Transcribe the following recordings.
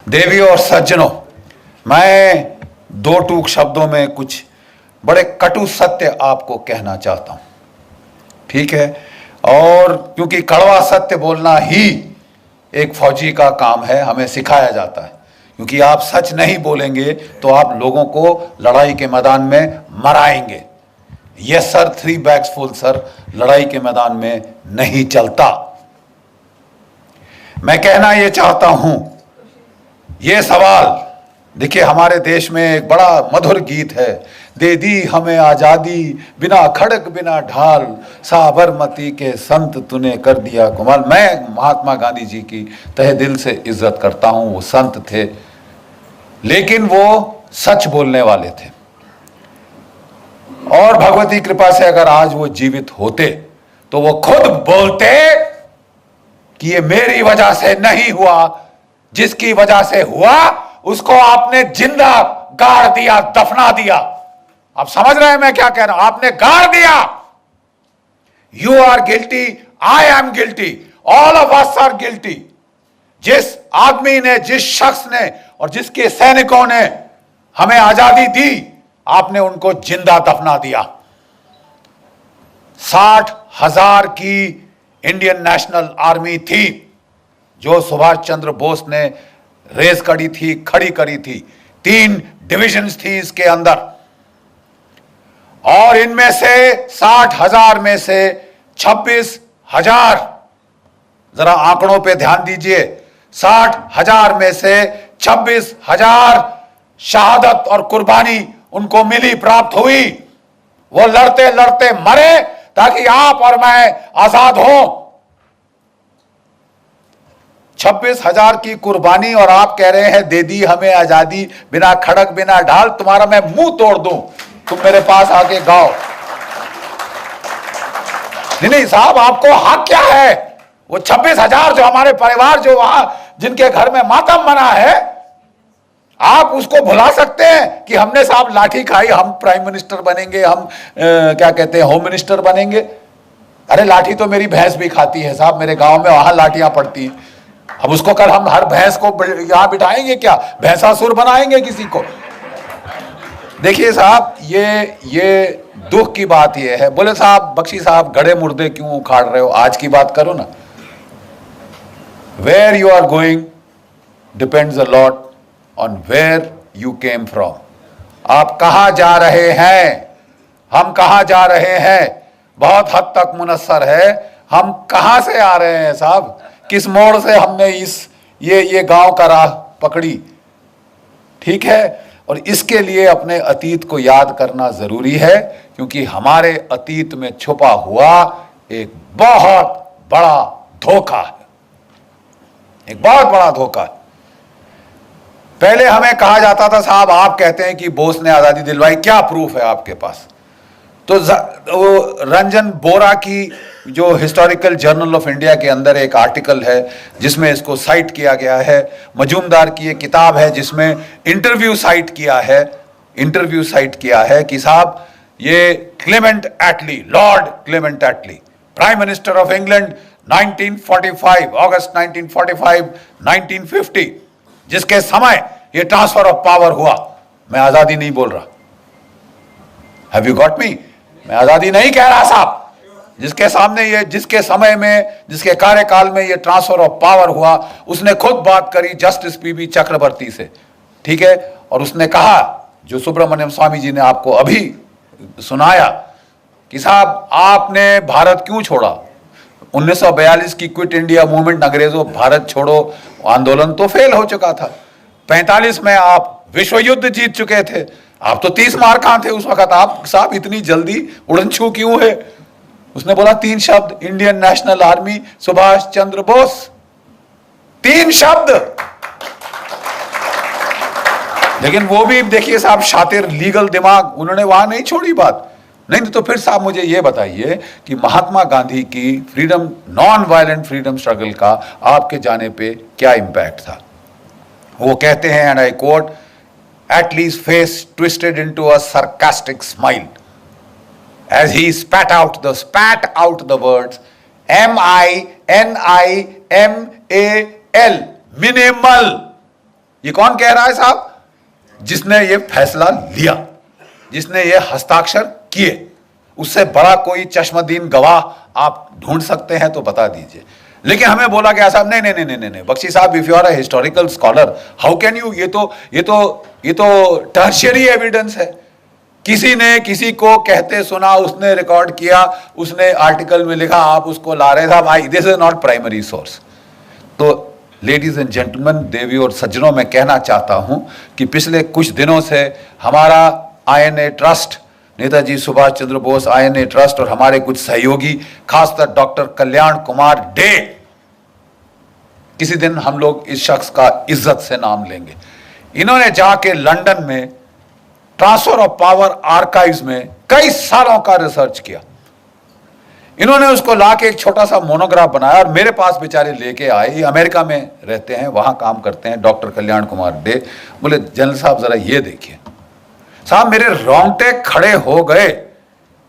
देवियों और सज्जनों, मैं दो टूक शब्दों में कुछ बड़े कटु सत्य आपको कहना चाहता हूं, ठीक है। और क्योंकि कड़वा सत्य बोलना ही एक फौजी का काम है, हमें सिखाया जाता है। क्योंकि आप सच नहीं बोलेंगे तो आप लोगों को लड़ाई के मैदान में मराएंगे। Yes sir, 3 bags full sir, लड़ाई के मैदान में नहीं चलता। मैं कहना यह चाहता हूं, ये सवाल देखिए, हमारे देश में एक बड़ा मधुर गीत है, दे दी हमें आजादी बिना खड़क बिना ढाल, साबरमती के संत तूने कर दिया कमाल। मैं महात्मा गांधी जी की तहे दिल से इज्जत करता हूं। वो संत थे, लेकिन वो सच बोलने वाले थे। और भगवती कृपा से अगर आज वो जीवित होते तो वो खुद बोलते कि ये मेरी वजह से नहीं हुआ, जिसकी वजह से हुआ उसको आपने जिंदा गाड़ दिया, दफना दिया। आप समझ रहे हैं मैं क्या कह रहा हूं? आपने गाड़ दिया। You are guilty, I am guilty, all of us are guilty. जिस आदमी ने, जिस शख्स ने और जिसके सैनिकों ने हमें आजादी दी, आपने उनको जिंदा दफना दिया। 60,000 की इंडियन नेशनल आर्मी थी जो सुभाष चंद्र बोस ने रेस करी थी, खड़ी करी थी। 3 डिविजन्स थी इसके अंदर, और इनमें से 60,000 में से 26,000, जरा आंकड़ों पे ध्यान दीजिए, 60,000 में से 26,000 शहादत और कुर्बानी उनको मिली, प्राप्त हुई। वो लड़ते लड़ते मरे ताकि आप और मैं आजाद हो। 26,000 की कुर्बानी, और आप कह रहे हैं दे दी हमें आजादी बिना खड़क बिना ढाल। तुम्हारा मैं मुंह तोड़ दूं, तुम मेरे पास आके गाओ। नहीं साहब, आपको हक क्या है? वो 26,000 जो हमारे परिवार, जो वहां जिनके घर में मातम मना है, आप उसको भुला सकते हैं कि हमने साहब लाठी खाई, हम प्राइम मिनिस्टर बनेंगे, हम क्या कहते हैं, होम मिनिस्टर बनेंगे। अरे लाठी तो मेरी भैंस भी खाती है साहब, मेरे गांव में वहां लाठियां पड़ती हैं। अब उसको कल हम हर भैंस को यहां बिठाएंगे क्या? भैंसासुर बनाएंगे किसी को? देखिए साहब, ये दुख की बात ये है। बोले साहब, बख्शी साहब, गड़े मुर्दे क्यों उखाड़ रहे हो? आज की बात करो ना। Where you are going depends a lot on where you came from. आप कहां जा रहे हैं, हम कहां जा रहे हैं, बहुत हद तक मुनस्सर है। हम कहां से आ रहे हैं साहब, किस मोड़ से हमने ये गांव का राह पकड़ी, ठीक है। और इसके लिए अपने अतीत को याद करना जरूरी है, क्योंकि हमारे अतीत में छुपा हुआ एक बहुत बड़ा धोखा है, एक बहुत बड़ा धोखा है। पहले हमें कहा जाता था साहब, आप कहते हैं कि बोस ने आजादी दिलवाई, क्या प्रूफ है आपके पास? तो वो रंजन बोरा की जो हिस्टोरिकल जर्नल ऑफ इंडिया के अंदर एक आर्टिकल है जिसमें इसको साइट किया गया है। मजूमदार की एक किताब है जिसमें इंटरव्यू साइट किया है कि साहब ये Clement Attlee, lord Clement Attlee, prime minister of England 1945, अगस्त 1945, 1950, जिसके समय ये ट्रांसफर ऑफ पावर हुआ। मैं आजादी नहीं बोल रहा, हैव यू गॉट मी? मैं आजादी नहीं कह रहा साहब। जिसके सामने ये, जिसके समय में, जिसके कार्यकाल में ये ट्रांसफर ऑफ पावर हुआ, उसने खुद बात करी जस्टिस पीबी चक्रवर्ती से, ठीक है। और उसने कहा, जो सुब्रमण्यम स्वामी जी ने आपको अभी सुनाया, कि साहब आपने भारत क्यों छोड़ा? 1942 की क्विट इंडिया मूवमेंट, अंग्रेजों भारत छोड़ो आंदोलन तो फेल हो चुका था। 45 में आप विश्व युद्ध जीत चुके थे, आप तो 30 मार कहां थे उस वक्त? आप साहब इतनी जल्दी उड़नछू क्यों है? उसने बोला 3 शब्द, Indian national army, Subhash Chandra Bose. 3 शब्द। लेकिन वो भी देखिए साहब, शातिर, लीगल दिमाग, उन्होंने वहां नहीं छोड़ी बात। नहीं तो फिर साहब मुझे ये बताइए कि महात्मा गांधी की freedom, non violent freedom struggle का आपके जाने पे क्या इंपैक्ट था? वो कहते हैं, and I quote, Attlee's face twisted into a sarcastic smile as he spat out the words MINIMAL, minimal. ये कौन कह रहा है साहब? जिसने ये फैसला लिया, जिसने ये हस्ताक्षर किए। उससे बड़ा कोई चश्मदीन गवाह आप ढूंढ सकते हैं तो बता दीजिए। लेकिन हमें बोला गया साहब नहीं नहीं नहीं नहीं नहीं बख्शी साहब, if you are a historical scholar how can you, ये तो टर्शियरी एविडेंस है। किसी ने किसी को कहते सुना, उसने रिकॉर्ड किया, उसने आर्टिकल में लिखा, आप उसको ला रहे साहब, this is not primary source. तो लेडीज एंड जेंटलमैन, देवियों और सज्जनों, मैं कहना चाहता हूं कि पिछले कुछ दिनों से हमारा INA trust, Netaji Subhas Chandra Bose INA trust और हमारे कुछ सहयोगी, खासकर डॉक्टर कल्याण कुमार डे, किसी दिन हम लोग इस शख्स का इज्जत से नाम लेंगे। इन्होंने जाके लंदन में ट्रांसफर ऑफ पावर आर्काइव्स में कई सालों का रिसर्च किया। इन्होंने उसको लाके एक छोटा सा मोनोग्राफ बनाया और मेरे पास बेचारे लेके आए। ये अमेरिका में रहते हैं, वहां काम करते हैं, डॉक्टर कल्याण कुमार डे। बोले जनरल साहब जरा ये देखिए। साहब मेरे रोंगटे खड़े हो गए।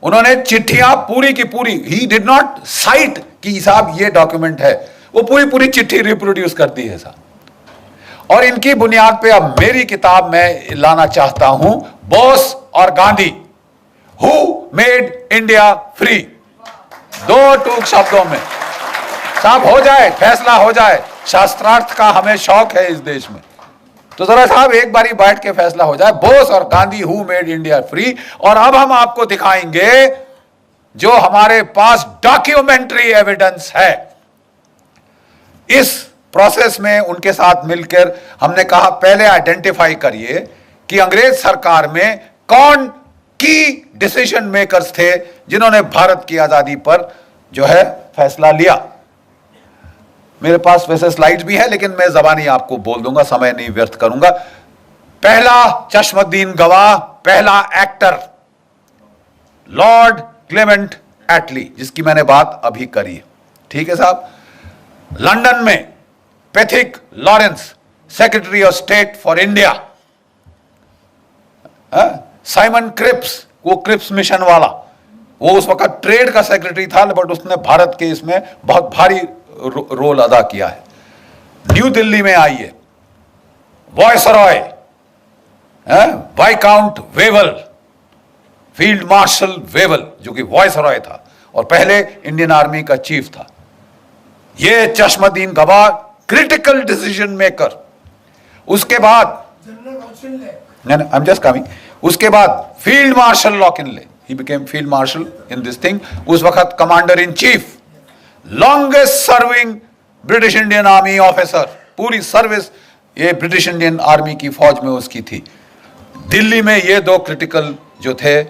उन्होंने चिट्ठियां पूरी की पूरी, ही डिड नॉट साइट कि साहब ये डॉक्यूमेंट है, वो पूरी पूरी चिट्ठी रिप्रोड्यूस करती है साहब। और इनकी बुनियाद पे अब मेरी किताब में लाना चाहता हूं, बोस और Gandhi, who made India free. दो टूक शब्दों में साहब हो जाए, फैसला हो जाए। शास्त्रार्थ का हमें शौक है इस देश में, तो जरा साहब एक बारी बैठ के फैसला हो जाए, बोस और Gandhi, who made India free. और अब हम आपको दिखाएंगे जो हमारे पास डॉक्यूमेंट्री एविडेंस है। इस प्रोसेस में उनके साथ मिलकर हमने कहा पहले आइडेंटिफाई करिए कि अंग्रेज सरकार में कौन की डिसीजन मेकर्स थे जिन्होंने भारत की आजादी पर जो है फैसला लिया। मेरे पास वैसे स्लाइड्स भी है लेकिन मैं जबानी आपको बोल दूंगा, समय नहीं व्यर्थ करूंगा। पहला चश्मदीन गवाह, पहला एक्टर, लॉर्ड क्लेमेंट एटली, जिसकी मैंने बात अभी करी है। ठीक है साहब। लंदन में Pethick Lawrence, secretary of state for India, Simon Cripps, वो क्रिप्स मिशन वाला, वो उस वक्त ट्रेड का सेक्रेटरी था बट उसने भारत के इसमें बहुत भारी रोल अदा किया है। न्यू दिल्ली में आइए, viceroy, viscount Wavell, field marshal Wavell जो कि वॉयसरॉय था और पहले इंडियन आर्मी का चीफ था। ये चश्मदीन गवाह, क्रिटिकल डिसीजन मेकर। उसके बाद आई एम जस्ट कमिंग, उसके बाद फील्ड मार्शल लॉकिनले, he became field marshal in this thing, उस वक्त commander in chief, longest serving British Indian army officer, पूरी सर्विस ये ब्रिटिश इंडियन आर्मी की फौज में उसकी थी। दिल्ली में ये दो क्रिटिकल जो थे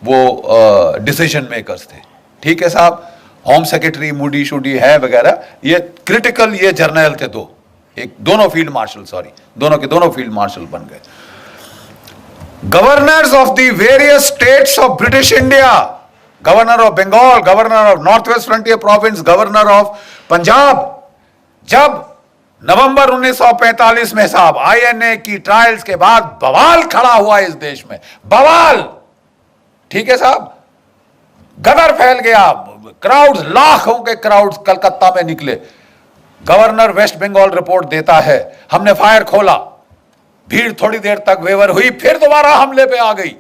वो डिसीजन मेकर्स थे। ठीक है साहब। होम सेक्रेटरी मूडी शूडी है वगैरह, ये क्रिटिकल ये जर्नल थे दो, एक दोनों फील्ड मार्शल, सॉरी दोनों के दोनों फील्ड मार्शल बन गए। Governors of the various states of British India, governor of Bengal, governor of north west frontier province, governor of Punjab, जब नवंबर 1945 में साहब INA की ट्रायल्स के बाद बवाल खड़ा हुआ इस देश में, बवाल। ठीक है साहब। गदर फैल गया, क्राउड्स, लाखों के क्राउड्स कलकत्ता में निकले। गवर्नर वेस्ट बंगाल रिपोर्ट देता है, हमने फायर खोला, भीड़ थोड़ी देर तक वेवर हुई, फिर दोबारा हमले पे आ गई।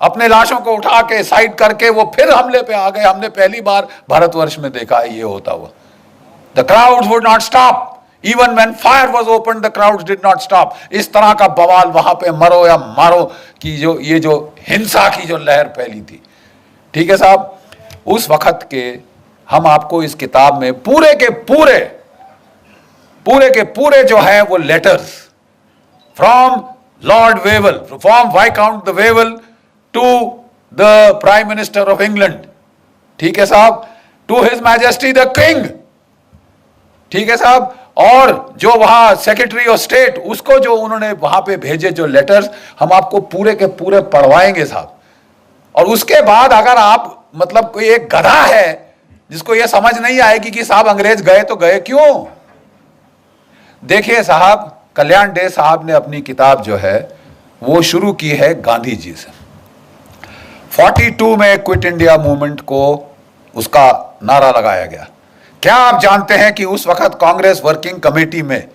अपने लाशों को उठा के साइड करके वो फिर हमले पे आ गए। हमने पहली बार भारतवर्ष में देखा है ये होता हुआ। The crowds would not stop, even when fire was open the crowds did not stop. इस तरह का बवाल वहां पे, मरो या मारो की जो ये जो हिंसा की जो लहर फैली थी। ठीक है साहब। उस वक्त के हम आपको इस किताब में पूरे के पूरे जो है वो letters from lord Wavell, from viscount the Wavell to the prime minister of England, ठीक है साहब, to his majesty the king, ठीक है साहब, और जो वहां सेक्रेटरी ऑफ स्टेट, उसको जो उन्होंने वहां पे भेजे जो लेटर्स, हम आपको पूरे के पूरे पढ़वाएंगे साहब। और उसके बाद अगर आप मतलब कोई एक गधा है जिसको यह समझ नहीं आएगी कि साहब अंग्रेज गए तो गए क्यों। देखिए साहब, कल्याण डे साहब ने अपनी किताब जो है वो शुरू की है गांधी जी से। 42 में क्विट इंडिया मूवमेंट को उसका नारा लगाया गया। क्या आप जानते हैं कि उस वक्त कांग्रेस वर्किंग कमेटी में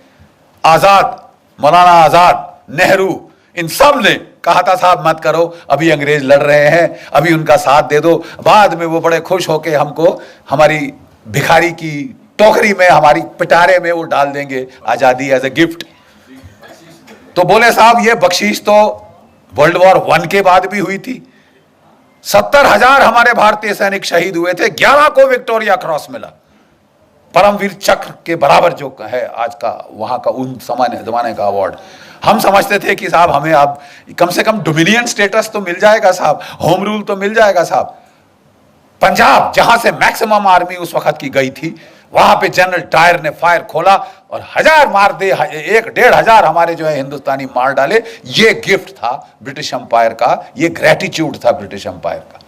आजाद मौलाना आजाद, नेहरू, इन सब ने कहा था साहब मत करो, अभी अंग्रेज लड़ रहे हैं, अभी उनका साथ दे दो, बाद में वो बड़े खुश होके हमको हमारी भिखारी की टोकरी में, हमारी पिटारे में वो डाल देंगे आजादी एज ए गिफ्ट। तो बोले साहब ये बख्शीश तो वर्ल्ड वॉर 1 के बाद भी हुई थी। 70,000 हमारे भारतीय सैनिक शहीद हुए थे, 11 को विक्टोरिया क्रॉस मिला, परमवीर चक्र के बराबर जो है आज का वहां का उन जमाने का अवार्ड। हम समझते थे कि साहब हमें अब कम से कम डोमिनियन स्टेटस तो मिल जाएगा साहब, होम रूल तो मिल जाएगा साहब। पंजाब जहां से मैक्सिमम आर्मी उस वक्त की गई थी, वहां पे जनरल डायर ने फायर खोला और 1000 मार दे, 1-1.5 हमारे जो है हिंदुस्तानी मार डाले। ये गिफ्ट था ब्रिटिश एम्पायर का, ये ग्रेटिट्यूड था ब्रिटिश एम्पायर का।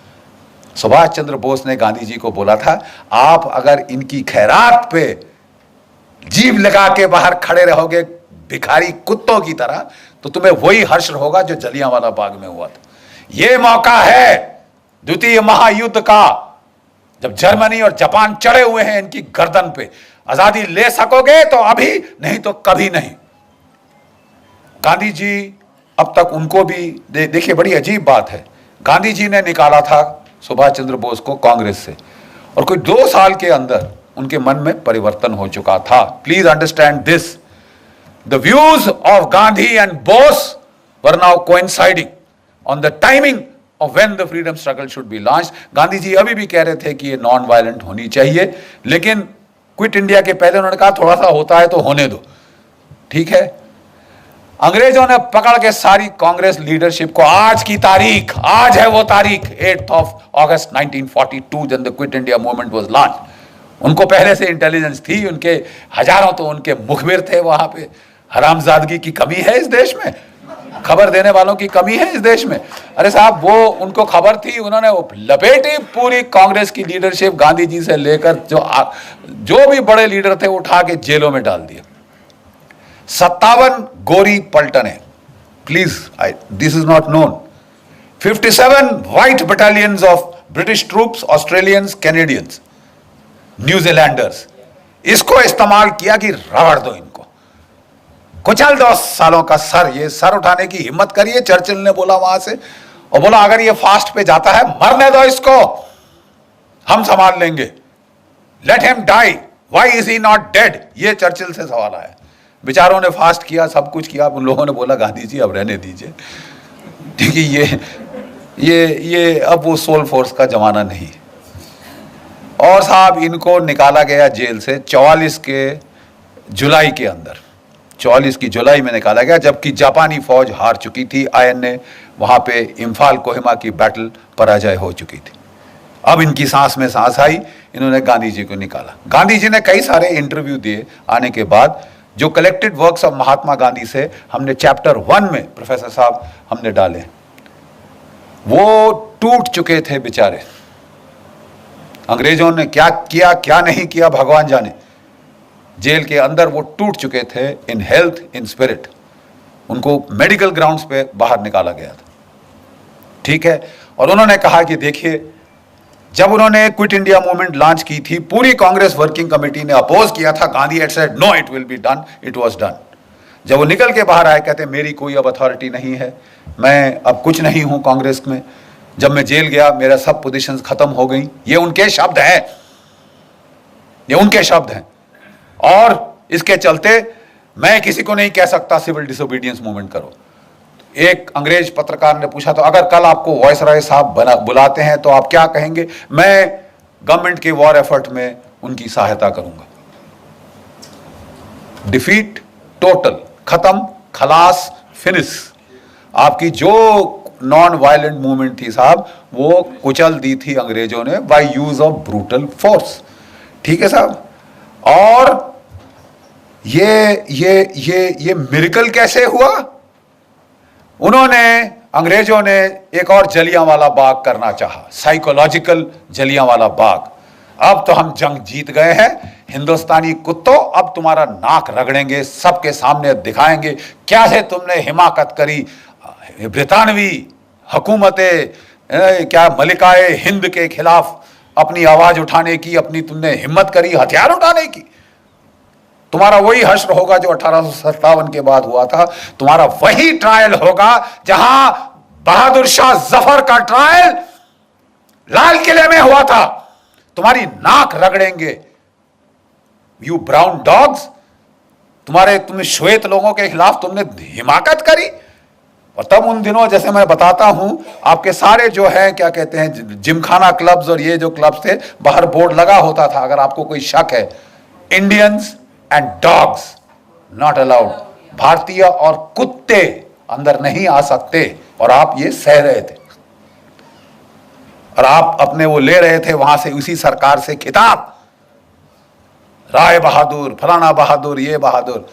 सुभाष चंद्र बोस ने गांधी जी को बोला था, आप अगर इनकी खैरात पे जीभ लगा के बाहर खड़े रहोगे भिखारी कुत्तों की तरह, तो तुम्हें वही हर्ष होगा जो जलियांवाला बाग में हुआ था। यह मौका है द्वितीय महायुद्ध का, जब जर्मनी और जापान चढ़े हुए हैं इनकी गर्दन पे। आजादी ले सकोगे तो अभी, नहीं तो कभी नहीं। गांधी जी अब तक उनको भी देखिए, बड़ी अजीब बात है, गांधी जी ने निकाला था सुभाष चंद्र बोस को कांग्रेस से, और कोई 2 साल के अंदर उनके मन में परिवर्तन हो चुका था। Please understand this, the views of Gandhi and Bose were now coinciding on the timing of when the freedom struggle should be launched। Gandhi ji अभी भी कह रहे थे कि ये नॉन वायलेंट होनी चाहिए, लेकिन क्विट इंडिया के पहले उन्होंने कहा थोड़ा सा होता है तो होने दो, ठीक है। अंग्रेजों ने पकड़ के सारी कांग्रेस लीडरशिप को, आज की तारीख, आज है वो तारीख 8 अगस्त 1942 जब the quit India movement was launch. उनको पहले से इंटेलिजेंस थी, उनके हजारों तो उनके मुखबिर थे वहां पे। हरामजादगी की कमी है इस देश में, खबर देने वालों की कमी है इस देश में। अरे साहब वो उनको खबर थी, उन्होंने लपेटी पूरी कांग्रेस की लीडरशिप, गांधी जी से लेकर जो भी बड़े लीडर थे उठा के जेलों में डाल दिए। 57 गोरी पलटने, please this is not known. 57 white battalions of British troops, Australians, Canadians, New Zealanders, इसको इस्तेमाल किया कि रगड़ दो इनको, कुचल 10 सालों का सर, ये सर उठाने की हिम्मत करिए, चर्चिल ने बोला वहां से, और बोला अगर ये फास्ट पे जाता है मरने दो इसको, हम संभाल लेंगे, let him die, why is he not dead, ये चर्चिल से सवाल आया। बेचारों ने फास्ट किया, सब कुछ किया, उन लोगों ने बोला गांधी जी अब रहने दीजिए, ठीक है, ये अब वो सोल फोर्स का जमाना नहीं। और साहब इनको निकाला गया जेल से 44 के जुलाई के अंदर, 44 की जुलाई में निकाला गया, जबकि जापानी फौज हार चुकी थी। आयन ने वहां पे इम्फाल कोहिमा की बैटल पराजय हो चुकी थी। अब इनकी सांस में सांस आई, इन्होंने गांधी जी को निकाला। गांधी जी ने कई सारे इंटरव्यू दिए आने के बाद, जो collected works of Mahatma Gandhi से हमने चैप्टर 1 में प्रोफेसर साहब हमने डाले, वो टूट चुके थे बेचारे। अंग्रेजों ने क्या किया क्या नहीं किया भगवान जाने, जेल के अंदर वो टूट चुके थे, इन हेल्थ, इन स्पिरिट। उनको मेडिकल ग्राउंड्स पे बाहर निकाला गया था, ठीक है। और उन्होंने कहा कि देखिए, जब उन्होंने क्विट इंडिया मूवमेंट लॉन्च की थी, पूरी कांग्रेस वर्किंग कमेटी ने अपोज किया था, Gandhi had said no it will be done, it was done. जब वो निकल के बाहर आए, कहते मेरी कोई अब अथॉरिटी नहीं है, मैं अब कुछ नहीं हूं कांग्रेस में, जब मैं जेल गया मेरा सब पोजीशंस खत्म हो गई। ये उनके शब्द हैं, ये उनके शब्द हैं। और इसके चलते मैं किसी को नहीं कह सकता सिविल डिसोबीडियंस मूवमेंट करो। एक अंग्रेज पत्रकार ने पूछा, तो अगर कल आपको वायसराय साहब बुलाते हैं तो आप क्या कहेंगे? मैं गवर्नमेंट के वॉर एफर्ट में उनकी सहायता करूंगा। डिफीट, टोटल, खत्म, खलास, फिनिश। आपकी जो नॉन वायलेंट मूवमेंट थी साहब, वो कुचल दी थी अंग्रेजों ने by use of brutal force, ठीक है साहब। और ये मिरेकल कैसे हुआ? उन्होंने, अंग्रेजों ने एक और जलियांवाला बाग करना चाहा, साइकोलॉजिकल जलियांवाला बाग। अब तो हम जंग जीत गए हैं, हिंदुस्तानी कुत्तों, अब तुम्हारा नाक रगड़ेंगे, सबके सामने दिखाएंगे क्या है तुमने हिमाकत करी, ब्रितानवी हुकूमतें, क्या मलिकाए हिंद के खिलाफ अपनी आवाज उठाने की, अपनी तुमने हिम्मत करी हथियार उठाने की। तुम्हारा वही हश्र होगा जो 1857 के बाद हुआ था। तुम्हारा वही ट्रायल होगा जहां बहादुर शाह जफर का ट्रायल लाल किले में हुआ था। तुम्हारी नाक रगड़ेंगे, यू ब्राउन डॉग्स। तुम श्वेत लोगों के खिलाफ तुमने हिमाकत करी। और तब उन दिनों, जैसे मैं बताता हूं, आपके सारे जो है क्या कहते हैं जिमखाना क्लब्स और ये जो क्लब्स थे, बाहर बोर्ड लगा होता था, अगर आपको कोई शक है, Indians and dogs not allowed. भारतीय और कुत्ते अंदर नहीं आ सकते। और आप ये सह रहे थे और आप अपने वो ले रहे थे वहां से, उसी सरकार से खिताब, राय बहादुर, फलाना बहादुर, ये बहादुर।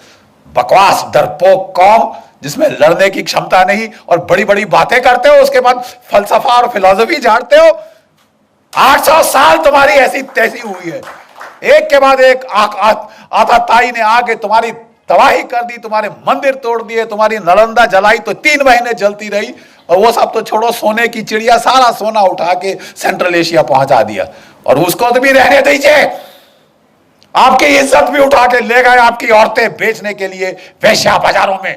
बकवास डरपोक कौम जिसमें लड़ने की क्षमता नहीं, और बड़ी बड़ी बातें करते हो, उसके बाद फलसफा और फिलॉसफी झाड़ते हो। 800 साल तुम्हारी ऐसी तैसी हुई है, एक के बाद एक आताताई ने आके तुम्हारी तबाही कर दी, तुम्हारे मंदिर तोड़ दिए, तुम्हारी नालंदा जलाई तो 3 महीने जलती रही। और वो सब तो छोड़ो, सोने की चिड़िया सारा सोना उठा के सेंट्रल एशिया पहुंचा दिया। और उसको तो भी रहने दीजिए, आपकी इज्जत भी उठा के ले गए आपकी औरतें बेचने के लिए वेश्या बाजारों में।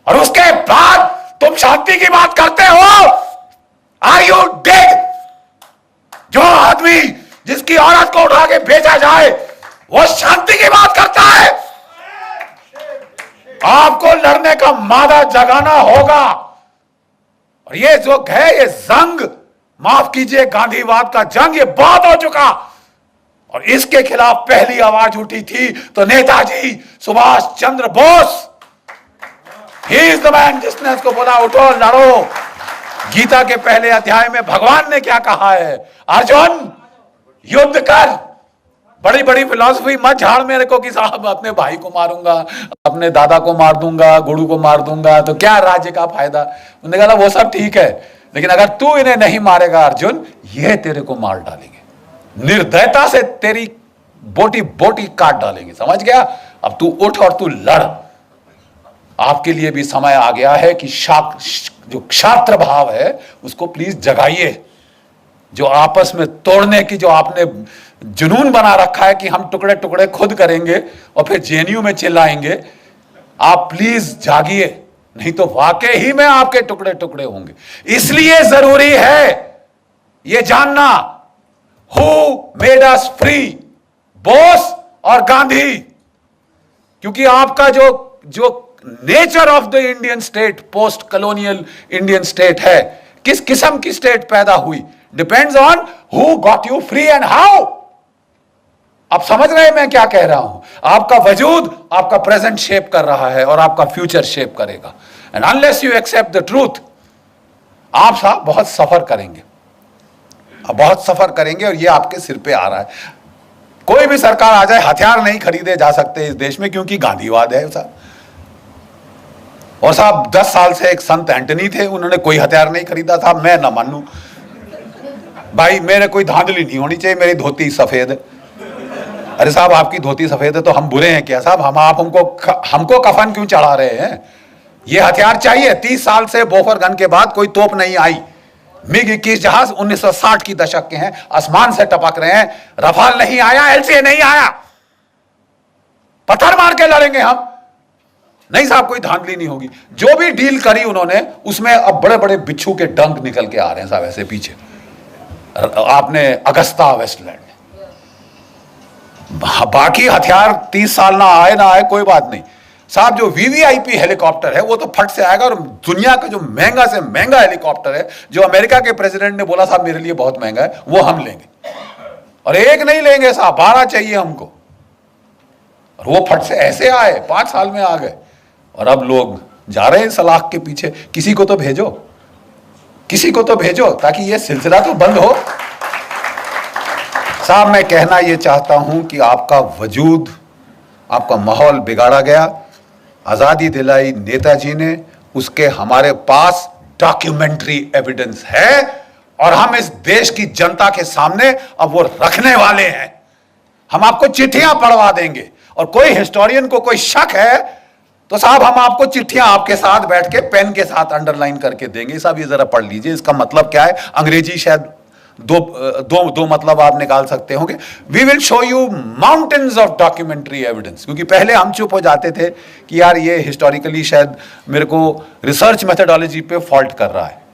और उसके बाद तुम शांति की बात करते हो। Are you dead? जो आदमी जिसकी औरत को उठा के बेचा जाए वो शांति की बात करता है। आपको लड़ने का मादा जगाना होगा। और ये जो है, ये जंग, माफ कीजिए, गांधीवाद का जंग, ये बहुत हो चुका। और इसके खिलाफ पहली आवाज उठी थी तो Netaji Subhas Chandra Bose, he is the man, जिसने इसको बोला उठो लड़ो। गीता के पहले अध्याय में भगवान ने क्या कहा है? अर्जुन युद्ध कर। बड़ी बड़ी फिलॉसफी मत झाड़ मेरे को कि साहब अपने भाई को मारूंगा, अपने दादा को मार दूंगा, गुरु को मार दूंगा तो क्या राज्य का फायदा। उन्होंने कहा वो सब ठीक है, लेकिन अगर तू इन्हें नहीं मारेगा अर्जुन, ये तेरे को मार डालेंगे, निर्दयता से तेरी बोटी बोटी काट डालेंगे। समझ गया? अब तू उठ और तू लड़। आपके लिए भी समय आ गया है कि जो क्षात्र भाव है उसको प्लीज जगाइए। जो आपस में तोड़ने की जो आपने जुनून बना रखा है कि हम टुकड़े टुकड़े खुद करेंगे और फिर जेएनयू में चिल्लाएंगे, आप प्लीज जागिए, नहीं तो वाकई ही में आपके टुकड़े टुकड़े होंगे। इसलिए जरूरी है यह जानना, who made us free, Bose और गांधी। क्योंकि आपका जो nature of the Indian state, post colonial Indian state है, किस किस्म की स्टेट पैदा हुई, depends on who got you free and how. आप समझ रहे हैं मैं क्या कह रहा हूं? आपका वजूद आपका प्रेजेंट शेप कर रहा है और आपका फ्यूचर शेप करेगा। And unless you accept the truth, आप साहब बहुत सफर करेंगे, बहुत सफर करेंगे। और ये आपके सिर पे आ रहा है। कोई भी सरकार आ जाए, हथियार नहीं खरीदे जा सकते इस देश में, क्योंकि गांधीवाद है साहब। और साहब 10 साल से एक संत एंटनी थे, उन्होंने कोई हथियार नहीं खरीदा था। मैं ना मानू भाई, मेरे कोई धांधली नहीं होनी चाहिए, मेरी धोती सफेद है। अरे साहब आपकी धोती सफेद है तो हम बुरे हैं क्या साहब? हमको कफन क्यों चढ़ा रहे हैं? ये हथियार चाहिए। 30 साल से बोफर गन के बाद कोई तोप नहीं आई। मिग 21 जहाज 1960 की दशक के हैं, आसमान से टपक रहे हैं। रफाल नहीं आया, एलसीए नहीं आया, पत्थर मार के लड़ेंगे हम। नहीं साहब, कोई धांधली नहीं होगी। जो भी डील करी उन्होंने, उसमें अब बड़े बड़े बिच्छू के डंक निकल के आ रहे हैं साहब ऐसे पीछे। आपने अगस्ता वेस्टलैंड, बाकी हथियार 30 साल ना आए कोई बात नहीं साहब। जो वीवीआईपी हेलीकॉप्टर है वो तो फट से आएगा। और दुनिया का जो महंगा से महंगा हेलीकॉप्टर है, जो अमेरिका के प्रेसिडेंट ने बोला साहब मेरे लिए बहुत महंगा है, वो हम लेंगे। और एक नहीं लेंगे साहब, 12 चाहिए हमको। और वो फट से ऐसे आए, 5 साल में आ गए। और अब लोग जा रहे हैं सलाख के पीछे। किसी को तो भेजो, किसी को तो भेजो, ताकि ये सिलसिला तो बंद हो। साहब मैं कहना ये चाहता हूं कि आपका वजूद, आपका माहौल बिगाड़ा गया। आजादी दिलाई नेताजी ने, उसके हमारे पास डॉक्यूमेंट्री एविडेंस है। और हम इस देश की जनता के सामने अब वो रखने वाले हैं। हम आपको चिट्ठियां पढ़वा देंगे। और कोई हिस्टोरियन को कोई शक है तो साहब हम आपको चिट्ठियां आपके साथ बैठ के पेन के साथ अंडरलाइन करके देंगे। साहब ये जरा पढ़ लीजिए, इसका मतलब क्या है। अंग्रेजी शायद दो मतलब आप निकाल सकते होंगे। We will show you mountains of documentary evidence, क्योंकि पहले हम चुप हो जाते थे कि यार ये हिस्टोरिकली शायद मेरे को रिसर्च मेथोडोलॉजी पे फॉल्ट कर रहा है।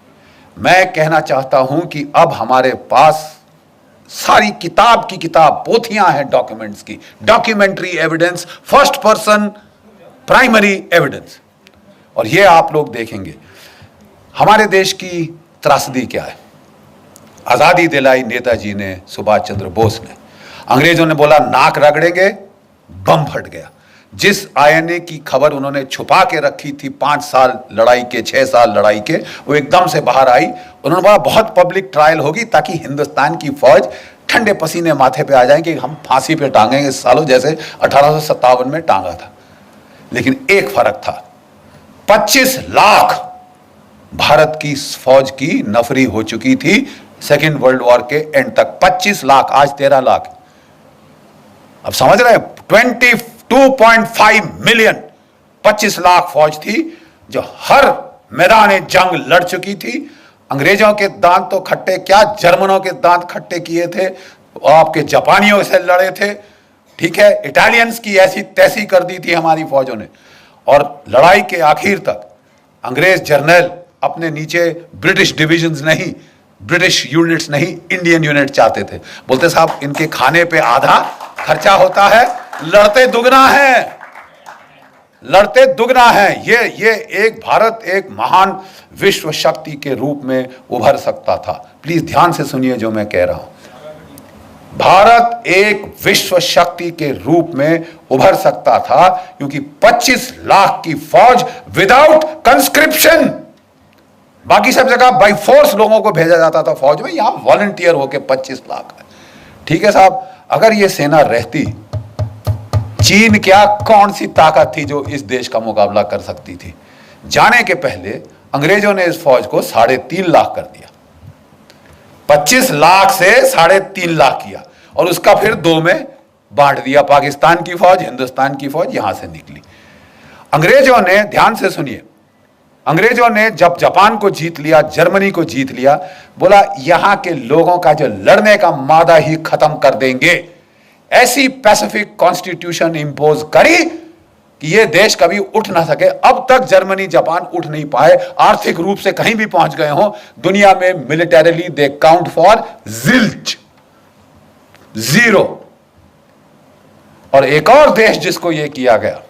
मैं कहना चाहता हूं कि अब हमारे पास सारी किताब की किताब पोथियां हैं डॉक्यूमेंट्स की, documentary evidence, first person primary evidence. और ये आप लोग देखेंगे हमारे देश की त्रासदी क्या है। आजादी दिलाई नेताजी ने, सुभाष चंद्र बोस ने। अंग्रेजों ने बोला नाक रगड़ेंगे, बम फट गया। जिस आईएनए की खबर उन्होंने छुपा के रखी थी 5 साल लड़ाई के, 6 साल लड़ाई के, वो एकदम से बाहर आई। उन्होंने बोला बहुत पब्लिक ट्रायल होगी ताकि हिंदुस्तान की फौज ठंडे पसीने माथे पे आ जाए कि हम फांसी पे टांगेंगे सालों, जैसे 1857 में टांगा था। लेकिन एक फर्क था, 25 लाख भारत की फौज की नफरी हो चुकी थी सेकेंड वर्ल्ड वॉर के एंड तक। 25 लाख, आज 13 लाख। अब समझ रहे हैं, 22.5 मिलियन, 25 लाख फौज थी जो हर मैदान जंग लड़ चुकी थी। अंग्रेजों के दांत तो खट्टे क्या, जर्मनों के दांत खट्टे किए थे, आपके जापानियों से लड़े थे, ठीक है, इटालियंस की ऐसी तैसी कर दी थी हमारी फौजों ने। और लड़ाई के आखिर तक अंग्रेज जर्नल अपने नीचे ब्रिटिश डिविजन्स नहीं, ब्रिटिश यूनिट्स नहीं, इंडियन यूनिट चाहते थे। बोलते साहब इनके खाने पे आधा खर्चा होता है, लड़ते दुगना है, लड़ते दुगना है। ये एक भारत एक महान विश्व शक्ति के रूप में उभर सकता था। प्लीज ध्यान से सुनिए जो मैं कह रहा हूं। भारत एक विश्व शक्ति के रूप में उभर सकता था क्योंकि 25 लाख की फौज विदाउट कंस्क्रिप्शन, बाकी सब जगह बाई फोर्स लोगों को भेजा जाता था फौज में, यहां वॉलंटियर होके 25 लाख है। ठीक है साहब, अगर ये सेना रहती, चीन क्या कौन सी ताकत थी जो इस देश का मुकाबला कर सकती थी। जाने के पहले अंग्रेजों ने इस फौज को 3.5 लाख कर दिया, 25 लाख से 3.5 लाख किया और उसका फिर 2 में बांट दिया। पाकिस्तान की फौज, हिंदुस्तान की फौज यहां से निकली। अंग्रेजों ने, ध्यान से सुनिए, अंग्रेजों ने जब जापान को जीत लिया, जर्मनी को जीत लिया, बोला यहां के लोगों का जो लड़ने का मादा ही खत्म कर देंगे। ऐसी पैसिफिक कॉन्स्टिट्यूशन इंपोज करी कि ये देश कभी उठ ना सके। अब तक जर्मनी जापान उठ नहीं पाए, आर्थिक रूप से कहीं भी पहुंच गए हो दुनिया में, militarily they count for zilch, 0। और एक और देश जिसको ये किया गया,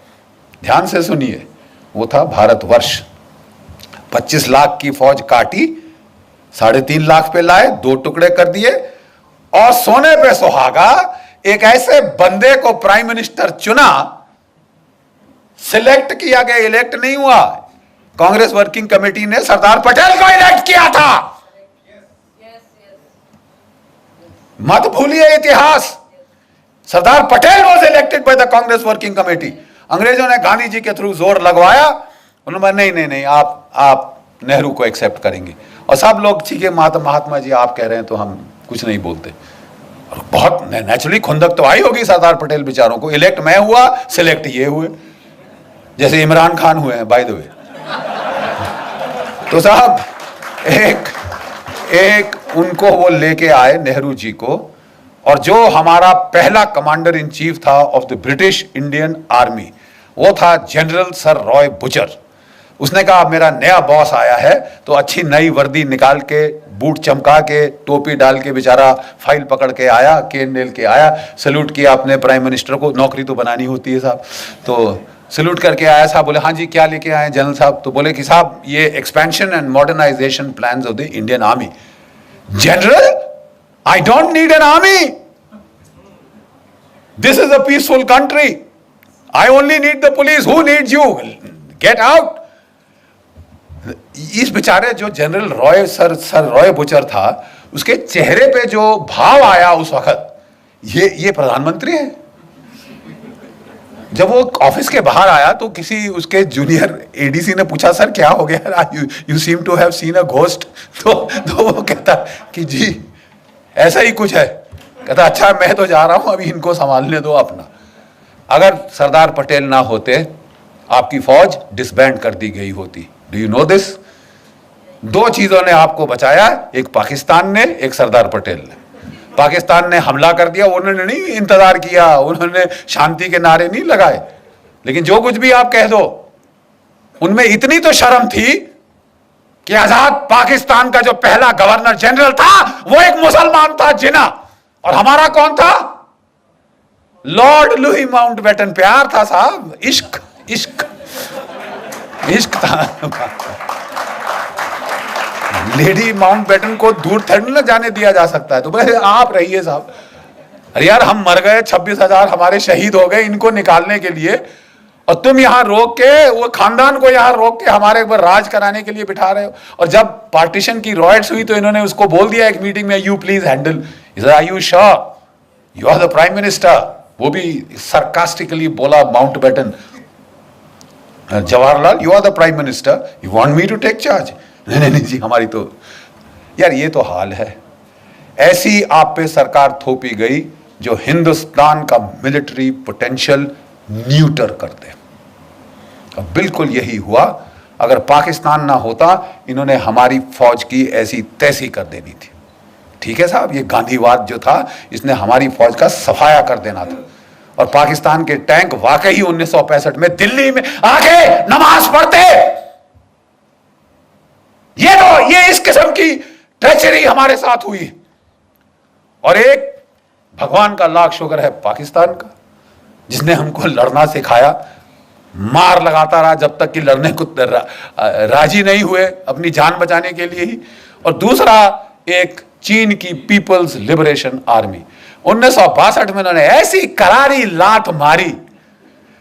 ध्यान से सुनिए, वो था भारतवर्ष। 25 लाख की फौज काटी, 3.5 लाख पे लाए, 2 टुकड़े कर दिए और सोने पे सुहागा एक ऐसे बंदे को प्राइम मिनिस्टर चुना, सिलेक्ट किया गया, इलेक्ट नहीं हुआ। कांग्रेस वर्किंग कमेटी ने सरदार पटेल को इलेक्ट किया था। मत भूलिए इतिहास, Sardar Patel was elected by the Congress working committee. अंग्रेजों ने गांधी जी के थ्रू जोर लगवाया, उन्होंने नहीं आप नेहरू को एक्सेप्ट करेंगे। और सब लोग ठीक है महात्मा जी आप कह रहे हैं तो हम कुछ नहीं बोलते। और बहुत नेचुरली खुंदक तो आई होगी सरदार पटेल बेचारों को, इलेक्ट मैं हुआ, सिलेक्ट ये हुए, जैसे इमरान खान हुए हैं बाय द वे। तो साहब एक उनको वो लेके आए नेहरू जी को, और जो हमारा पहला कमांडर इन चीफ था of the British Indian army, वो था जनरल सर रॉय बुचर। उसने कहा मेरा नया बॉस आया है, तो अच्छी नई वर्दी निकाल के, बूट चमका के, टोपी डाल के, बेचारा फाइल पकड़ के आया, केन नेल के आया, सैल्यूट किया अपने प्राइम मिनिस्टर को, नौकरी तो बनानी होती है साहब, तो सैल्यूट करके आया साहब। बोले हाँ जी क्या लेके आए जनरल साहब? तो बोले कि साहब ये expansion and modernization plans of the Indian army. General, I don't need an army, this is a peaceful country, I only need the police, who needs you, get out. इस बेचारे जो general Roy sir Roy Bucher था, उसके चेहरे पे जो भाव आया उस वक्त, ये प्रधानमंत्री है। जब वो ऑफिस के बाहर आया तो किसी उसके जूनियर एडीसी ने पूछा सर क्या हो गया, you seem to have seen a ghost. तो वो कहता कि जी ऐसा ही कुछ है। कहता अच्छा मैं तो जा रहा हूं, अभी इनको संभालने दो अपना। अगर सरदार पटेल ना होते, आपकी फौज डिसबैंड कर दी गई होती। Do you know this? दो चीजों ने आपको बचाया, एक पाकिस्तान ने, एक सरदार पटेल ने। पाकिस्तान ने हमला कर दिया, उन्होंने नहीं इंतजार किया, उन्होंने शांति के नारे नहीं लगाए। लेकिन जो कुछ भी आप कह दो, उनमें इतनी तो शर्म थी कि आजाद पाकिस्तान का जो पहला गवर्नर जनरल था वो एक मुसलमान था, जिना। और हमारा कौन था? Lord Louis Mountbatten. प्यार था साहब, इश्क इश्क इश्क था। लेडी माउंटबेटन को दूर थोड़ी ना जाने दिया जा सकता है, तो बस आप रहिए साहब। अरे यार, हम मर गए, 26,000 हमारे शहीद हो गए इनको निकालने के लिए, और तुम यहां रोक के, वो खानदान को यहां रोक के हमारे ऊपर राज कराने के लिए बिठा रहे हो। और जब पार्टीशन की रॉयट्स हुई तो इन्होंने उसको बोल दिया एक मीटिंग में, you please handle. Are you sure you are the prime minister? वो भी सरकास्टिकली बोला Mountbatten, Jawaharlal you are the prime minister, you want me to take charge? नहीं नहीं जी, हमारी तो यार ये तो हाल है। ऐसी आप पे सरकार थोपी गई जो हिंदुस्तान का मिलिट्री पोटेंशियल न्यूटर कर दे। अब बिल्कुल यही हुआ। अगर पाकिस्तान ना होता, इन्होंने हमारी फौज की ऐसी तैसी कर देनी थी। ठीक है साहब, ये गांधीवाद जो था, इसने हमारी फौज का सफाया कर देना था। और पाकिस्तान के टैंक वाकई 1965 में दिल्ली में आके नमाज पढ़ते। ये इस किस्म की ट्रेचरी हमारे साथ हुई। और एक भगवान का लाख शुक्र है पाकिस्तान का, जिसने हमको लड़ना सिखाया, मार लगाता रहा जब तक कि लड़ने को राजी नहीं हुए अपनी जान बचाने के लिए ही। और दूसरा एक चीन की पीपल्स लिबरेशन आर्मी, 1962 में उन्होंने ऐसी करारी लात मारी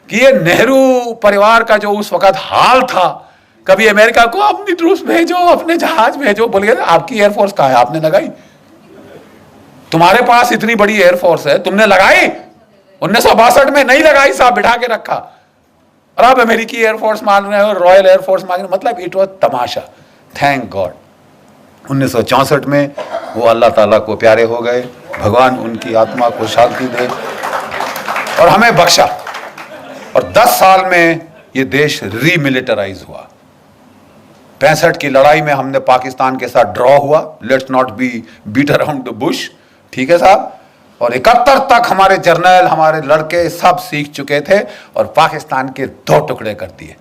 कि ये नेहरू परिवार का जो उस वक्त हाल था, कभी अमेरिका को अपनी ट्रूप्स भेजो, अपने जहाज भेजो, बोल गए आपकी एयरफोर्स कहां है, आपने लगाई? तुम्हारे पास इतनी बड़ी एयरफोर्स है, तुमने लगाई? 1962 में नहीं लगाई साहब, बिठा के रखा। और आप अमेरिकी एयरफोर्स मान रहे हो, रॉयल एयरफोर्स मान रहे हो, मतलब it was Tamasha. Thank God 1964 में वो अल्लाह ताला को प्यारे हो गए, भगवान उनकी आत्मा को शांति दे और हमें बख्शा। और 10 साल में ये देश रीमिलिटराइज हुआ। 65 की लड़ाई में हमने पाकिस्तान के साथ ड्रॉ हुआ, let's not be beat around the bush, ठीक है साहब। और 71 तक हमारे जर्नल, हमारे लड़के सब सीख चुके थे और पाकिस्तान के 2 टुकड़े कर दिए।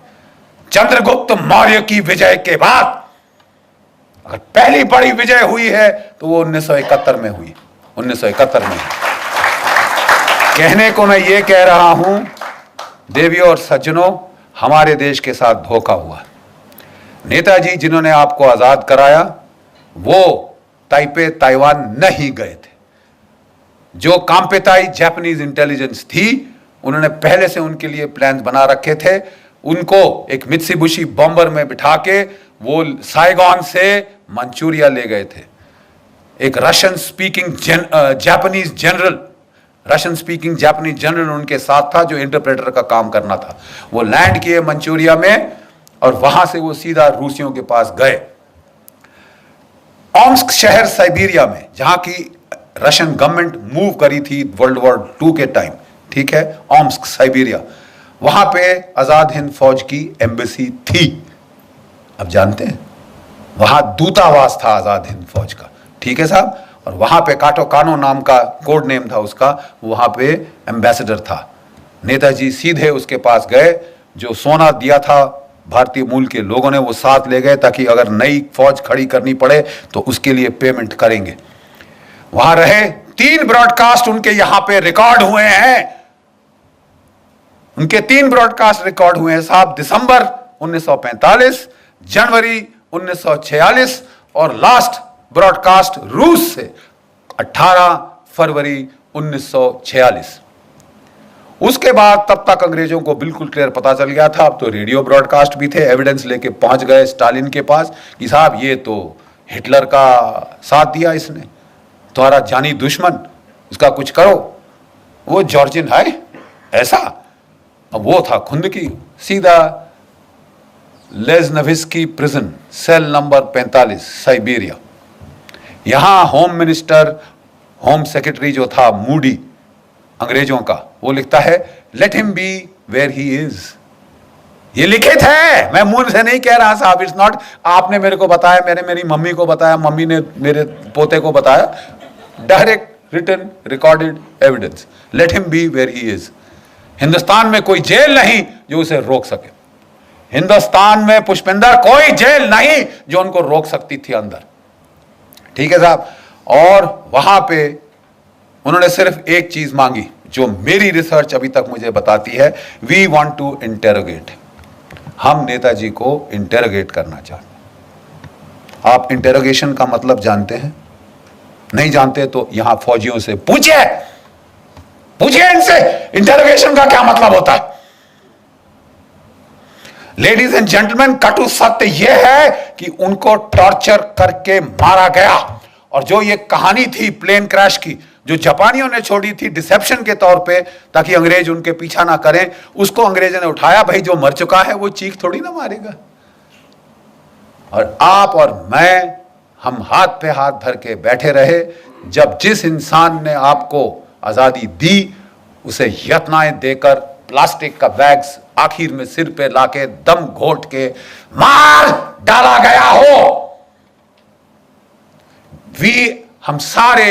चंद्रगुप्त मौर्य की विजय के बाद अगर पहली बड़ी विजय हुई है तो वो 1971 में हुई। 1971 में। कहने को मैं ये कह रहा हूं, देवियों और सज्जनों, हमारे देश के साथ धोखा हुआ। नेताजी जिन्होंने आपको आजाद कराया, वो ताइपे ताइवान नहीं गए थे। जो कांपेताई जापानीज इंटेलिजेंस थी, उन्होंने पहले से उनके लिए प्लान बना रखे थे। उनको एक मित्सुबिशी बॉम्बर में बिठा के वो साइगॉन से मंचूरिया ले गए थे। एक रशियन स्पीकिंग जापानीज जनरल उनके साथ था, जो इंटरप्रेटर का काम करना था। वो लैंड किए मंचूरिया में और वहां से वो सीधा रूसियों के पास गए। ओम्स्क शहर साइबेरिया में, जहां की रशियन गवर्नमेंट मूव करी थी वर्ल्ड वॉर 2 के टाइम, ठीक है, ओम्स्क साइबेरिया, वहां पे आजाद हिंद फौज की एम्बेसी थी। अब जानते हैं, वहां दूतावास था आजाद हिंद फौज का, ठीक है साहब। और वहां पे काटो कानो नाम का कोड नेम था उसका, वहां पे एम्बेसडर था। नेताजी सीधे उसके पास गए, जो सोना दिया था भारतीय मूल के लोगों ने वो साथ ले गए, ताकि अगर नई फौज खड़ी करनी पड़े तो उसके लिए पेमेंट करेंगे। वहां रहे, 3 ब्रॉडकास्ट उनके यहां पे रिकॉर्ड हुए हैं। उनके 3 ब्रॉडकास्ट रिकॉर्ड हुए हैं साहब, दिसंबर 1945, जनवरी 1946 और लास्ट ब्रॉडकास्ट रूस से 18 फरवरी 1946। उसके बाद तब तक अंग्रेजों को बिल्कुल क्लियर पता चल गया था। अब तो रेडियो ब्रॉडकास्ट भी थे, एविडेंस लेके पहुंच गए स्टालिन के पास कि साहब ये तो हिटलर का साथ दिया इसने, तुम्हारा जानी दुश्मन, इसका कुछ करो। वो जॉर्जिन है ऐसा, अब वो था खुद की सीधा लेज़नविस्की प्रिजन, सेल नंबर 45 साइबेरिया। यहां होम मिनिस्टर, होम सेक्रेटरी जो था मूडी अंग्रेजों का, वो लिखता है let him be where he is, ये लिखित है, मैं मुंह से नहीं कह रहा साहब। इट्स नॉट आपने मेरे को बताया, मैंने मेरी मम्मी को बताया, मम्मी ने मेरे पोते को बताया। Direct written recorded evidence. Let him be where he is. Hindustan में कोई जेल नहीं जो उसे रोक सके। हिंदुस्तान में पुष्पिंदर कोई जेल नहीं जो उनको रोक सकती थी अंदर। ठीक है साहब। और वहां पे उन्होंने सिर्फ एक चीज मांगी जो मेरी रिसर्च अभी तक मुझे बताती है, वी वांट टू इंटेरोगेट। हम नेताजी को इंटेरोगेट करना चाहते हैं। आप इंटेरोगेशन का मतलब जानते हैं? नहीं जानते तो यहां फौजियों से पूछिए, पूछिए इनसे इंटेरोगेशन का क्या मतलब होता है। लेडीज एंड जेंटलमैन, कटु सत्य यह है कि उनको टॉर्चर करके मारा गया। और जो ये कहानी थी प्लेन क्रैश की, जो जापानियों ने छोड़ी थी डिसेप्शन के तौर पे ताकि अंग्रेज उनके पीछा ना करें, उसको अंग्रेजों ने उठाया। भाई जो मर चुका है वो चीख थोड़ी ना मारेगा। और आप और मैं, हम हाथ पे हाथ धर के बैठे रहे। जब जिस इंसान ने आपको आजादी दी उसे यत्नाएं देकर प्लास्टिक का बैग्स आखिर में सिर पे लाके दम घोट के मार डाला गया हो। हम सारे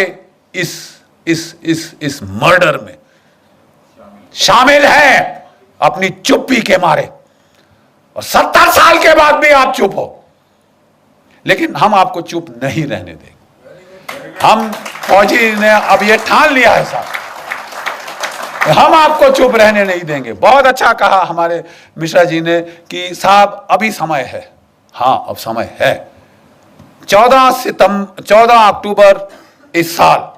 इस मर्डर में शामिल हैं अपनी चुप्पी के मारे। और 70 साल के बाद भी आप चुप हो, लेकिन हम आपको चुप नहीं रहने देंगे। हम फौजी ने अब ये ठान लिया है साहब, हम आपको चुप रहने नहीं देंगे। बहुत अच्छा कहा हमारे मिश्रा जी ने कि साहब अभी समय है। हां, अब समय है। 14 अक्टूबर इस साल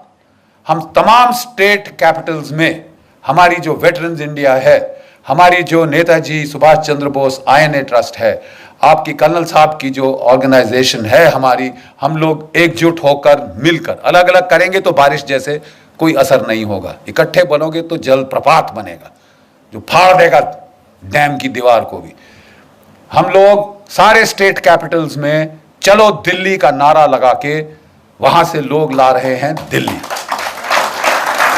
हम तमाम स्टेट कैपिटल्स में हमारी जो वेटरन्स इंडिया है, हमारी जो नेताजी सुभाष चंद्र बोस INA ट्रस्ट है, आपकी कर्नल साहब की जो ऑर्गेनाइजेशन है हमारी, हम लोग एकजुट होकर मिलकर, अलग अलग करेंगे तो बारिश जैसे कोई असर नहीं होगा। इकट्ठे बनोगे तो जलप्रपात बनेगा जो फाड़ देगा डैम की दीवार को भी। हम लोग सारे स्टेट कैपिटल्स में चलो दिल्ली का नारा लगा के वहां से लोग ला रहे हैं दिल्ली।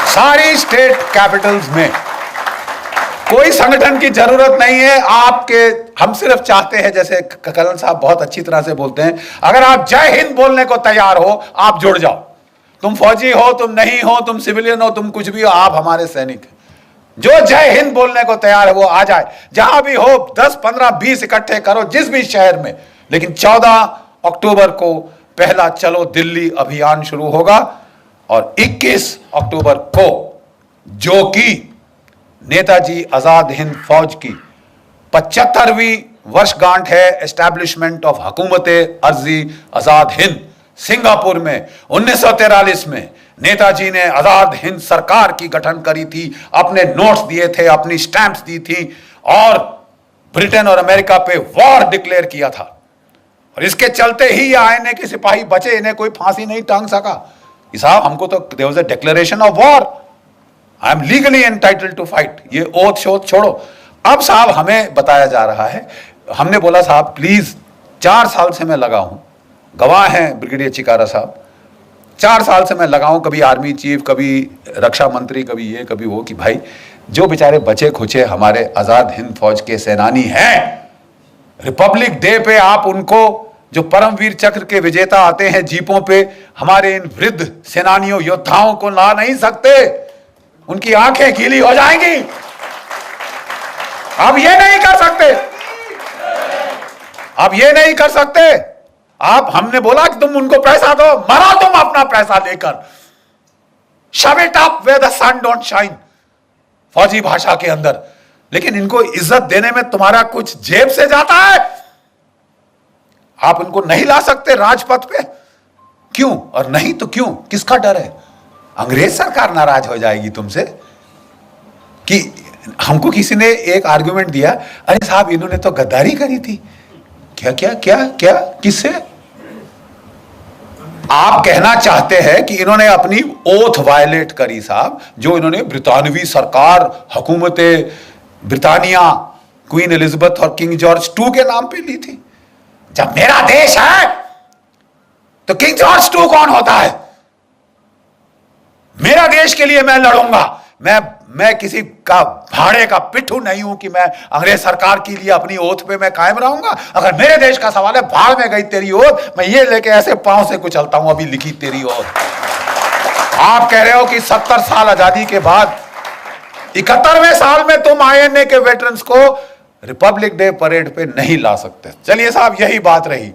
सारी स्टेट कैपिटल्स में कोई संगठन की जरूरत नहीं है आपके। हम सिर्फ चाहते हैं, जैसे कर्नल साहब बहुत अच्छी तरह से बोलते हैं, अगर आप जय हिंद बोलने को तैयार हो आप जुड़ जाओ। तुम फौजी हो, तुम नहीं हो, तुम सिविलियन हो, तुम कुछ भी हो, आप हमारे सैनिक हैं। जो जय हिंद बोलने को तैयार है वो आ जाए। जहां भी हो 10, 15, 20 इकट्ठे करो जिस भी शहर में। लेकिन 14 अक्टूबर को पहला चलो दिल्ली अभियान शुरू होगा। और 21 अक्टूबर को, जो कि नेताजी आजाद हिंद फौज की 75वीं वर्षगांठ है एस्टैब्लिशमेंट ऑफ हुकूमत अर्जी आजाद हिंद सिंगापुर में 1943 में नेताजी ने आजाद हिंद सरकार की गठन करी थी, अपने नोट्स दिए थे, अपनी स्टैंप्स दी थी और ब्रिटेन और अमेरिका पे वॉर डिक्लेयर किया था। और इसके चलते ही ये INA के सिपाही बचे, इन्हें कोई फांसी नहीं टांग सका। साहब हमको तो there was a declaration of war, I am legally entitled to fight. ये ओथ शोथ छोड़ो। अब साहब हमें बताया जा रहा है, हमने बोला साहब प्लीज, 4 साल से मैं लगा हूं, गवाह हैं ब्रिगेडियर चिकारा साहब, 4 साल से मैं लगा हूं, कभी आर्मी चीफ, कभी रक्षा मंत्री, कभी ये कभी वो, कि भाई जो बेचारे बचे खुचे हमारे आजाद हिंद फौज के सेनानी हैं, रिपब्लिक डे पे आप उनको, जो परमवीर चक्र के विजेता आते हैं जीपों पे, हमारे इन वृद्ध सेनानियों योद्धाओं को ला नहीं सकते, उनकी आंखें गीली हो जाएंगी। आप ये नहीं कर सकते, आप ये नहीं कर सकते। आप, हमने बोला कि तुम उनको पैसा दो, मरो तुम अपना पैसा लेकर, shove it up where the sun don't shine, फौजी भाषा के अंदर। लेकिन इनको इज्जत देने में तुम्हारा कुछ जेब से जाता है। आप उनको नहीं ला सकते राजपथ पे, क्यों? और नहीं तो क्यों? किसका डर है? अंग्रेज सरकार नाराज हो जाएगी तुमसे। कि हमको किसी ने एक आर्गुमेंट दिया, अरे साहब इन्होंने तो गद्दारी करी थी। क्या क्या क्या क्या? किससे? आप कहना चाहते हैं कि इन्होंने अपनी ओथ वायलेट करी साहब, जो इन्होंने ब्रितानवी सरकार, हुकूमत ब्रिटानिया, क्वीन एलिजाबेथ और किंग जॉर्ज II के नाम पे ली थी। जब मेरा देश है तो किंग जॉर्ज II कौन होता है? मेरा देश के लिए मैं लड़ूंगा। मैं किसी का भाड़े का पिट्ठू नहीं हूं कि मैं अंग्रेज सरकार के लिए अपनी ओथ पे मैं कायम रहूंगा। अगर मेरे देश का सवाल है, भाड़ में गई तेरी ओथ, मैं ये लेके ऐसे पांव से कुचलता हूं, अभी लिखी तेरी ओथ। आप कह रहे हो कि 70 साल आजादी के बाद 71वें साल में तुम आईएनए के वेटरन्स को रिपब्लिक डे परेड पे नहीं ला सकते। चलिए साहब, यही बात रही।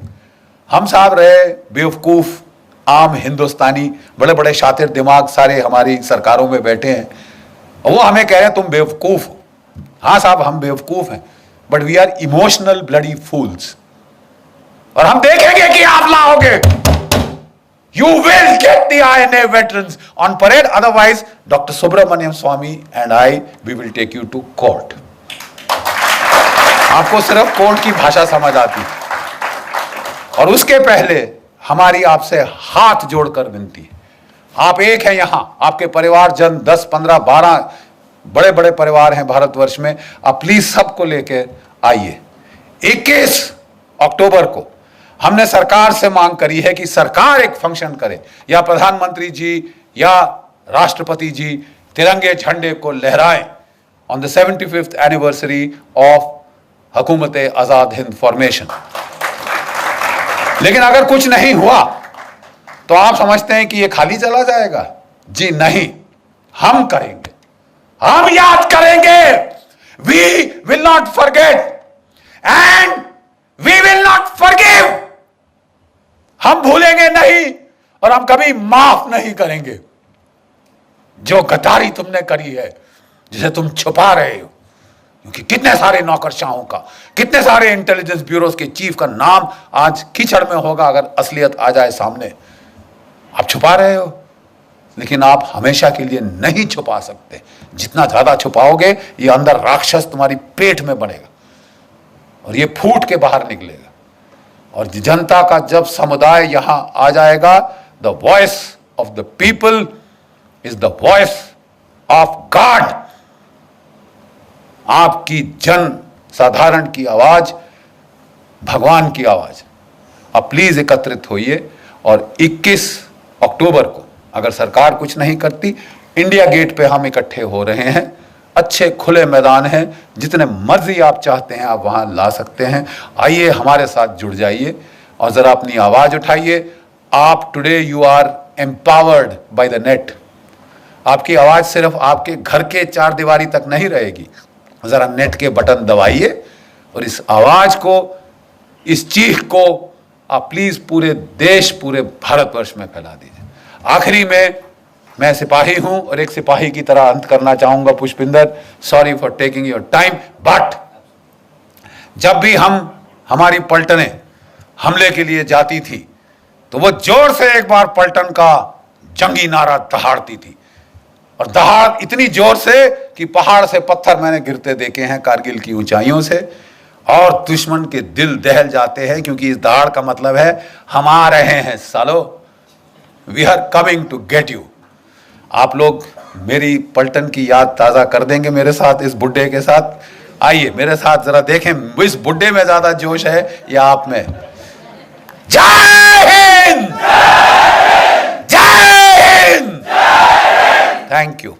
हम साहब रहे बेवकूफ आम हिंदुस्तानी, बड़े बड़े शातिर दिमाग सारे हमारी सरकारों में बैठे हैं, और वो हमें कह रहे हैं तुम बेवकूफ हो। हाँ साहब, हम बेवकूफ हैं, but we are emotional bloody fools. और हम देखेंगे कि आप लाओगे। You will get the INA veterans on parade. Otherwise, Dr. Subramaniam Swamy and I, we will take you to court. आपको सिर्फ कोर्ट की भाषा समझ आती है। और उसके पहले हमारी आपसे हाथ जोड़कर विनती है। आप एक हैं यहां, आपके परिवारजन 10, 15, 12 बड़े बड़े परिवार हैं भारतवर्ष में। आप प्लीज सबको लेकर आइए। 21 अक्टूबर को हमने सरकार से मांग करी है कि सरकार एक फंक्शन करे, या प्रधानमंत्री जी या राष्ट्रपति जी तिरंगे झंडे को लहराएं on the 75th anniversary of हुकूमत आजाद हिंद फॉर्मेशन। लेकिन अगर कुछ नहीं हुआ तो आप समझते हैं कि ये खाली चला जाएगा? जी नहीं, हम करेंगे, हम याद करेंगे। We will not forget and we will not forgive. हम भूलेंगे नहीं और हम कभी माफ नहीं करेंगे। जो गद्दारी तुमने करी है, जिसे तुम छुपा रहे हो, क्योंकि कितने सारे नौकरशाहों का, कितने सारे इंटेलिजेंस ब्यूरोज के चीफ का नाम आज कीचड़ में होगा अगर असलियत आ जाए सामने। आप छुपा रहे हो, लेकिन आप हमेशा के लिए नहीं छुपा सकते। जितना ज्यादा छुपाओगे, ये अंदर राक्षस तुम्हारी पेट में बढ़ेगा और ये फूट के बाहर निकलेगा। और जनता का जब समुदाय यहां आ जाएगा, the voice of the people is the voice of God. आपकी जन साधारण की आवाज भगवान की आवाज। अब प्लीज एकत्रित होइए और 21 अक्टूबर को अगर सरकार कुछ नहीं करती, इंडिया गेट पे हम इकट्ठे हो रहे हैं। अच्छे खुले मैदान हैं, जितने मर्जी आप चाहते हैं आप वहां ला सकते हैं। आइए, हमारे साथ जुड़ जाइए और जरा अपनी आवाज उठाइए। आप today you are empowered by the net. आपकी आवाज सिर्फ आपके घर के चार दीवारी तक नहीं रहेगी। जरा नेट के बटन दबाइए और इस आवाज को, इस चीख को आप प्लीज पूरे देश, पूरे भारतवर्ष में फैला दीजिए। आखिरी में मैं सिपाही हूं और एक सिपाही की तरह अंत करना चाहूंगा। Pushpinder, sorry for taking your time, but जब भी हमारी पलटनें हमले के लिए जाती थी तो वो जोर से एक बार पलटन का जंगी नारा दहाड़ती थी, और दहाड़ इतनी जोर से कि पहाड़ से पत्थर मैंने गिरते देखे हैं कारगिल की ऊंचाइयों से, और दुश्मन के दिल दहल जाते हैं, क्योंकि इस दहाड़ का मतलब है हम आ रहे हैं सालो, we are coming to get you. आप लोग मेरी पलटन की याद ताजा कर देंगे मेरे साथ, इस बुड्ढे के साथ। आइए मेरे साथ जरा देखें, इस बुड्ढे में ज्यादा जोश है या आप में? जय हिंद, जय हिंद, थैंक यू।